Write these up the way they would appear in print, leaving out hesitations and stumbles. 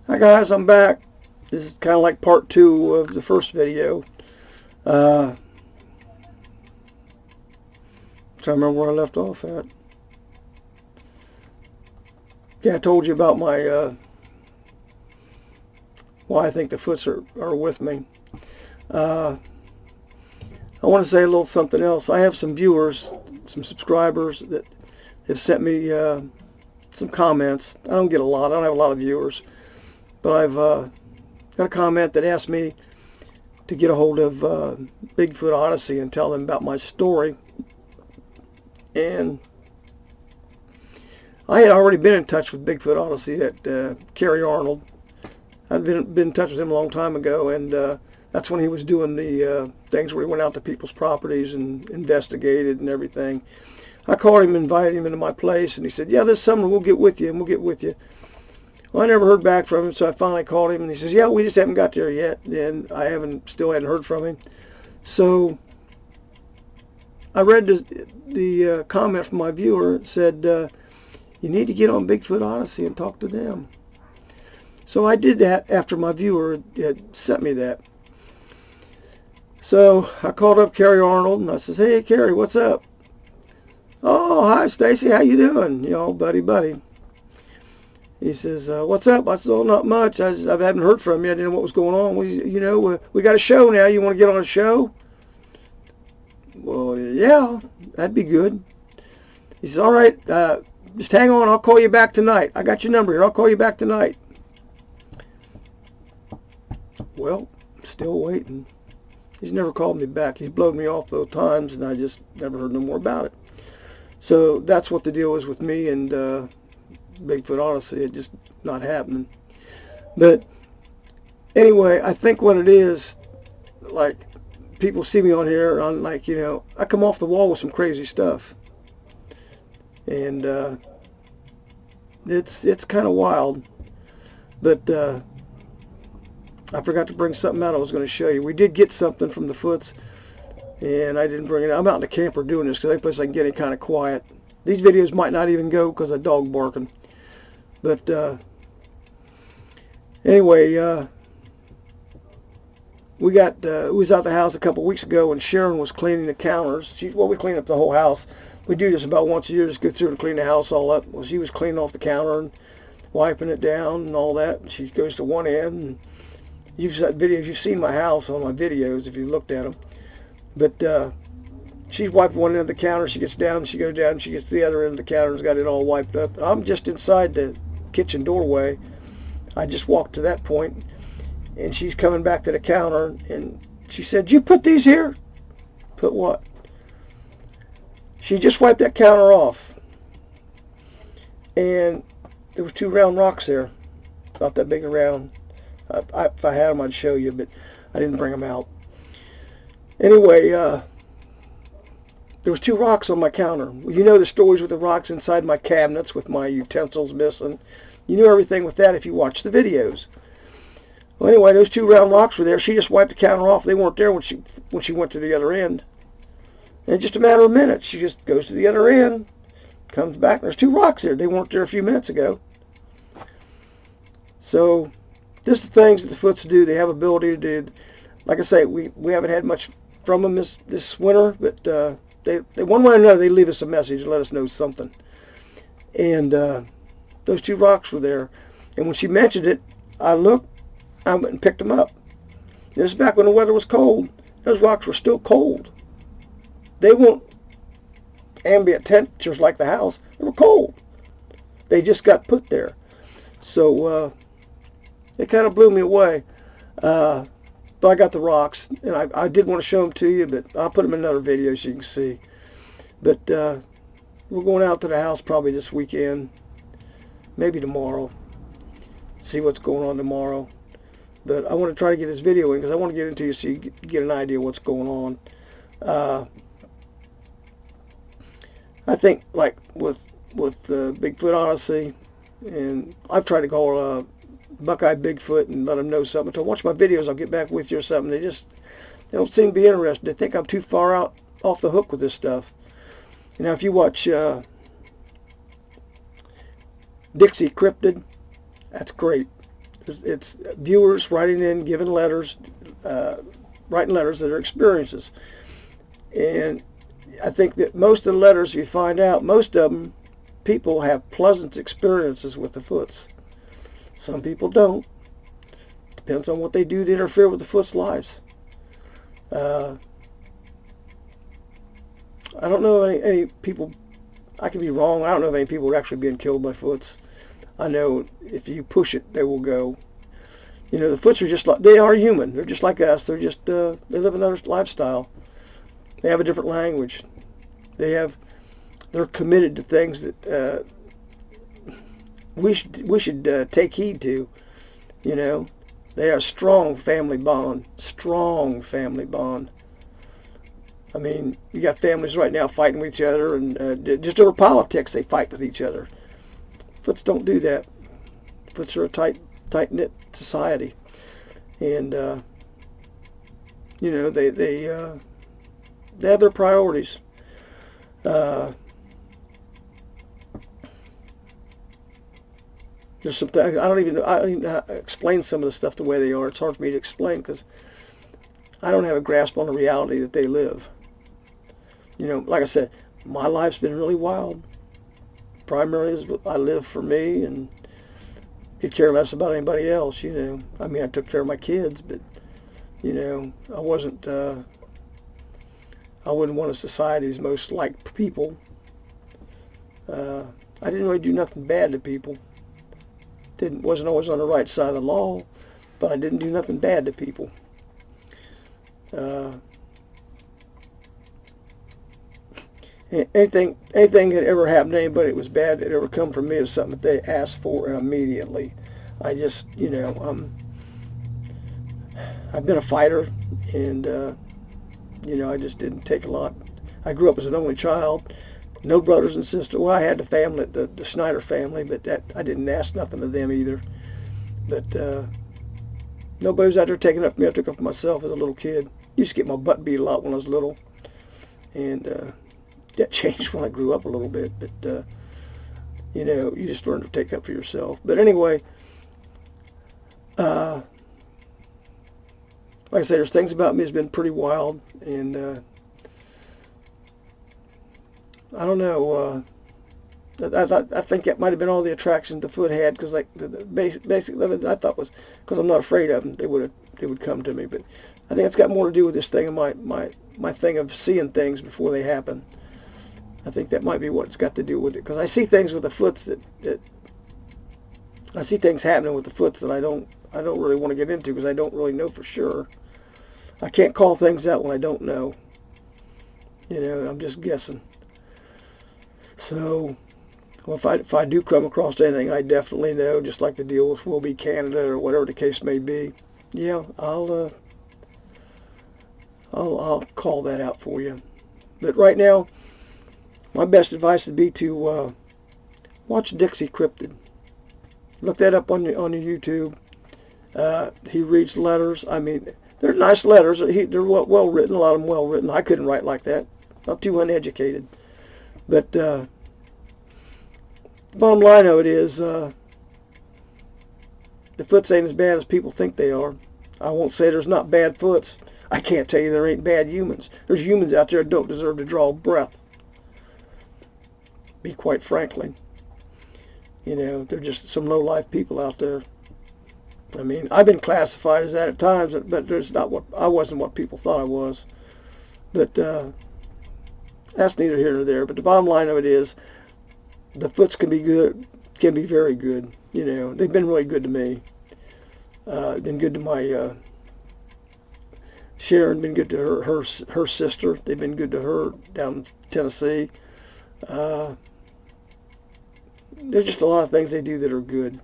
Hi guys, I'm back. This is kind of like part 2 of the first video. Trying to remember where I left off at. Yeah, I told you about my why I think the Foots are with me. I want to say a little something else. I have some viewers, some subscribers that have sent me some comments. I don't get a lot. I don't have a lot of viewers. But I've got a comment that asked me to get a hold of Bigfoot Odyssey and tell them about my story. And I had already been in touch with Bigfoot Odyssey at Kerry Arnold. I'd been in touch with him a long time ago, and that's when he was doing the things where he went out to people's properties and investigated and everything. I called him, invited him into my place, and he said, yeah, this summer we'll get with you, and we'll get with you. Well, I never heard back from him, so I finally called him, and he says, yeah, we just haven't got there yet, and I still hadn't heard from him. So I read the comment from my viewer. It said, you need to get on Bigfoot Odyssey and talk to them. So I did that after my viewer had sent me that. So I called up Kerry Arnold, and I says, hey, Kerry, what's up? Oh, hi, Stacy, how you doing? You know, buddy. He says, what's up? I said, oh, not much. I haven't heard from you. I didn't know what was going on. We got a show now. You want to get on a show? Well, yeah, that'd be good. He says, all right, just hang on. I'll call you back tonight. I got your number here. I'll call you back tonight. Well, still waiting. He's never called me back. He's blowed me off both times, and I just never heard no more about it. So that's what the deal is with me and Bigfoot Odyssey. It's just not happening. But anyway, I think what it is, like, people see me on here, I'm like, you know, I come off the wall with some crazy stuff. And it's kind of wild. But I forgot to bring something out I was going to show you. We did get something from the Foots, and I didn't bring it out. I'm out in the camper doing this because any place I can get it kind of quiet. These videos might not even go because of dog barking. But anyway, we was out the house a couple weeks ago, and Sharon was cleaning the counters. We clean up the whole house. We do this about once a year, just go through and clean the house all up. Well, she was cleaning off the counter and wiping it down and all that. She goes to one end, and you've seen my house on my videos if you looked at them. But she's wiped one end of the counter. She gets down, she goes down, she gets to the other end of the counter and got it all wiped up. I'm just inside the kitchen doorway. I just walked to that point, and she's coming back to the counter, and she said, you put these here? Put what? She just wiped that counter off, and there were 2 round rocks there, about that big around. If I had them, I'd show you, but I didn't bring them out. Anyway, there was 2 rocks on my counter. Well, you know the stories with the rocks inside my cabinets with my utensils missing. You knew everything with that if you watched the videos. Well, anyway, those 2 round rocks were there. She just wiped the counter off. They weren't there when she went to the other end. In just a matter of minutes, she just goes to the other end, comes back, and there's 2 rocks there. They weren't there a few minutes ago. So this is the things that the Foots do. They have ability to do. Like I say, we haven't had much from them this winter, but they one way or another, they leave us a message and let us know something. And those 2 rocks were there. And when she mentioned it, I went and picked them up. This is back when the weather was cold. Those rocks were still cold. They weren't ambient temperatures like the house. They were cold. They just got put there. So it kind of blew me away. But I got the rocks, and I did want to show them to you, but I'll put them in another video so you can see. But we're going out to the house probably this weekend, maybe tomorrow. See what's going on tomorrow. But I want to try to get this video in because I want to get into you so you get an idea of what's going on. I think, like with Bigfoot Odyssey, and I've tried to call Buckeye Bigfoot and let them know something. If I watch my videos, I'll get back with you or something. They don't seem to be interested. They think I'm too far off the hook with this stuff. You know, if you watch Dixie Cryptid, that's great. It's viewers writing in, giving letters, writing letters of their experiences. And I think that most of the letters you find out, most of them, people have pleasant experiences with the Foots. Some people don't. Depends on what they do to interfere with the Foots' lives. I don't know of any people, I could be wrong, I don't know of any people actually being killed by Foots. I know if you push it, they will go. You know, the Foots are just like, they are human. They're just like us. They're just, they live another lifestyle. They have a different language. They're committed to things that we should take heed to. You know, they are a strong family bond. Strong family bond. I mean, you got families right now fighting with each other, and just over politics they fight with each other. Foots don't do that. Foots are a tight-knit society, and you know, they have their priorities. There's some things I don't even know how to explain some of the stuff the way they are. It's hard for me to explain because I don't have a grasp on the reality that they live. You know, like I said, my life's been really wild. Primarily, I live for me and could care less about anybody else. You know, I mean, I took care of my kids, but you know, I wasn't. I wasn't one of society's most liked people. I didn't really do nothing bad to people. Wasn't always on the right side of the law, but I didn't do nothing bad to people. Anything that ever happened to anybody that was bad that ever come from me is something that they asked for immediately. I just, you know, I've been a fighter, and you know, I just didn't take a lot. I grew up as an only child, no brothers and sisters. Well, I had the family, the Snyder family, but that I didn't ask nothing of them either. But nobody was out there taking up for me. I took up for myself as a little kid. Used to get my butt beat a lot when I was little, and that changed when I grew up a little bit. But you know, you just learn to take up for yourself. But anyway, like I say, there's things about me that's been pretty wild, and I don't know. I think that might have been all the attraction the Foot had, because like the basic limit I thought was because I'm not afraid of them, they would come to me. But I think it's got more to do with this thing of my thing of seeing things before they happen. I think that might be what's got to do with it, because I see things with the Foots that I see things happening with the Foots that I don't really want to get into, because I don't really know for sure. I can't call things out when I don't know. You know, I'm just guessing. So, well, if I do come across anything I definitely know, just like the deal with Will Be Canada or whatever the case may be, yeah, I'll call that out for you. But right now, my best advice would be to watch Dixie Cryptid. Look that up on your YouTube. He reads letters. I mean, they're nice letters. They're well written. A lot of them well written. I couldn't write like that. Not too uneducated. But the bottom line of it is, the Foots ain't as bad as people think they are. I won't say there's not bad Foots. I can't tell you there ain't bad humans. There's humans out there that don't deserve to draw breath. Be quite frankly. You know, they're just some low-life people out there. I mean, I've been classified as that at times, but there's not I wasn't what people thought I was. But that's neither here nor there. But the bottom line of it is, the Foots can be good, can be very good. You know, they've been really good to me. Been good to my Sharon. Been good to her sister. They've been good to her down in Tennessee. There's just a lot of things they do that are good.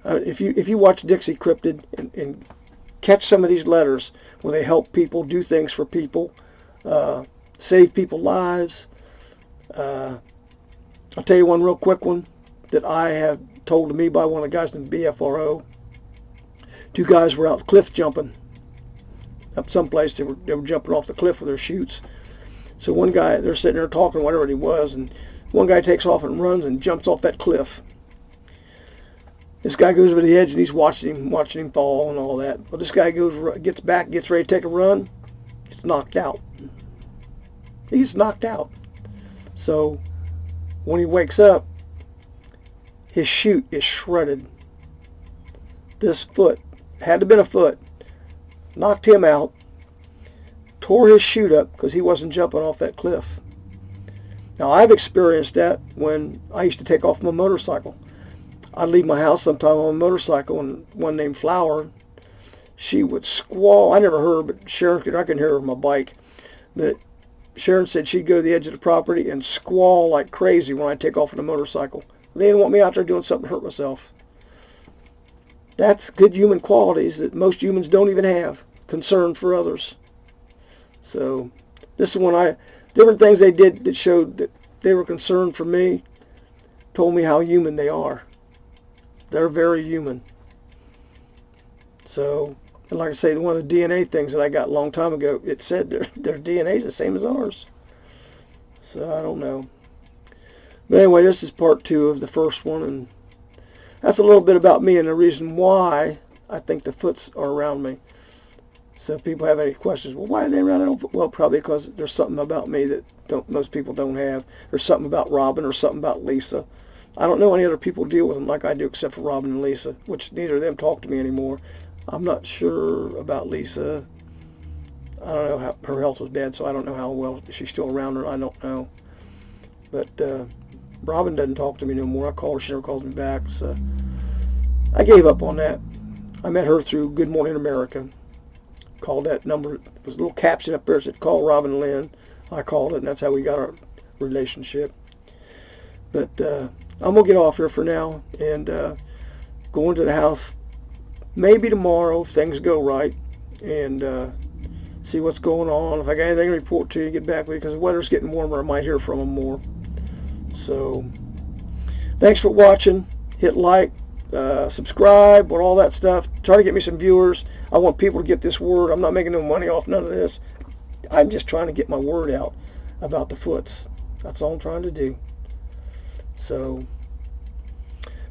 If you watch Dixie Cryptid and catch some of these letters where they help people, do things for people, save people's lives. I'll tell you one real quick one that I have told to me by one of the guys in the BFRO. Two guys were out cliff jumping up someplace. They were jumping off the cliff with their chutes. So one guy, they're sitting there talking, whatever it was, and one guy takes off and runs and jumps off that cliff. This guy goes over the edge and he's watching him fall and all that. Well, this guy gets back, gets ready to take a run, gets knocked out. He gets knocked out. So when he wakes up, his chute is shredded. This foot, had to have been a foot, knocked him out, tore his chute up because he wasn't jumping off that cliff. Now, I've experienced that when I used to take off my motorcycle. I'd leave my house sometime on a motorcycle, and one named Flower, she would squall. I never heard her, but Sharon I can hear her on my bike. But Sharon said she'd go to the edge of the property and squall like crazy when I take off on a motorcycle. They didn't want me out there doing something to hurt myself. That's good human qualities that most humans don't even have. Concern for others. So this is when different things they did that showed that they were concerned for me, told me how human they are. They're very human. So, and like I say, one of the DNA things that I got a long time ago, it said their DNA is the same as ours. So I don't know. But anyway, this is part 2 of the first one, and that's a little bit about me and the reason why I think the Foots are around me. So if people have any questions, well, why are they around? Well, probably because there's something about me that most people don't have. There's something about Robin or something about Lisa. I don't know any other people deal with them like I do except for Robin and Lisa, which neither of them talk to me anymore. I'm not sure about Lisa. I don't know how her health was bad, so I don't know how well she's still around her. I don't know. But Robin doesn't talk to me no more. I call her, she never calls me back. So I gave up on that. I met her through Good Morning America. Called that number. There was a little caption up there that said, "Call Robin Lynn." I called it, and that's how we got our relationship. But I'm going to get off here for now and go into the house maybe tomorrow if things go right, and see what's going on. If I got anything to report to you, get back with you, because the weather's getting warmer. I might hear from them more. So thanks for watching. Hit like, subscribe, or all that stuff. Try to get me some viewers. I want people to get this word. I'm not making no money off none of this. I'm just trying to get my word out about the Foots. That's all I'm trying to do. So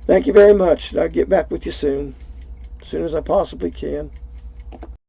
thank you very much. I'll get back with you soon as I possibly can.